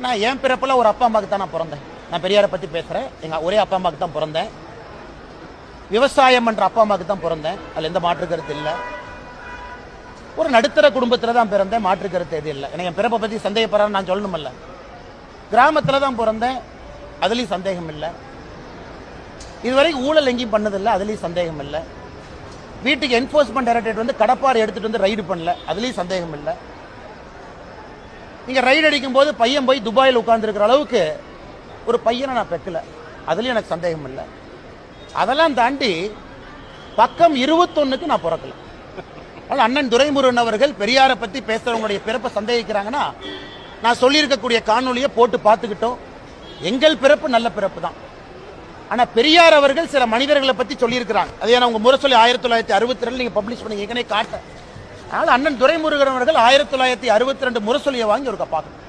நான் என் பிறப்பில் ஒரு அப்பா அம்மாவுக்கு தான் நான் பிறந்தேன். நான் பெரியாரை பற்றி பேசுகிறேன். எங்கள் ஒரே அப்பா அம்மாவுக்கு தான் பிறந்தேன். விவசாயம் என்ற அப்பா அம்மாவுக்கு தான் பிறந்தேன். அதில் எந்த மாற்று கருத்து இல்லை. ஒரு நடுத்தர குடும்பத்தில் தான் பிறந்தேன். மாற்று கருத்து எது இல்லை. எனக்கு என் பிறப்பை பற்றி சந்தேகப்படுறான்னு நான் சொல்லணுமில்ல. கிராமத்தில் தான் பிறந்தேன். அதுலேயும் சந்தேகம் இல்லை. இதுவரைக்கும் ஊழல் எங்கேயும் பண்ணதில்லை. அதுலேயும் சந்தேகம் இல்லை. வீட்டுக்கு என்ஃபோர்ஸ்மெண்ட் டைரக்டரேட் வந்து கடப்பாறை எடுத்துகிட்டு வந்து ரைடு பண்ணல. அதுலேயும் சந்தேகம் இல்லை. நீங்கள் ரைடு அடிக்கும் போது பையன் போய் துபாயில் உட்கார்ந்துருக்கிற அளவுக்கு ஒரு பையனை நான் பெக்கல. அதுலேயும் எனக்கு சந்தேகம் இல்லை. அதெல்லாம் தாண்டி பக்கம் 21க்கு நான் பிறக்கல. அதனால் அண்ணன் துரைமுருகன் அவர்கள் பெரியாரை பற்றி பேசுகிறவங்களுடைய பிறப்பை சந்தேகிக்கிறாங்கன்னா நான் சொல்லியிருக்கக்கூடிய காணொலியை போட்டு பார்த்துக்கிட்டோம். எங்கள் பிறப்பு நல்ல பிறப்பு தான். ஆனால் பெரியார் அவர்கள் சில மனிதர்களை பற்றி சொல்லியிருக்கிறாங்க. அதே நான் உங்கள் முரசொலி 1962 நீங்கள் பப்ளிஷ் பண்ணி ஏற்கனவே காட்ட. அதனால் அண்ணன் துரைமுருகன் அவர்கள் 1962 முரசொலியை வாங்கி ஒரு பார்க்கணும்.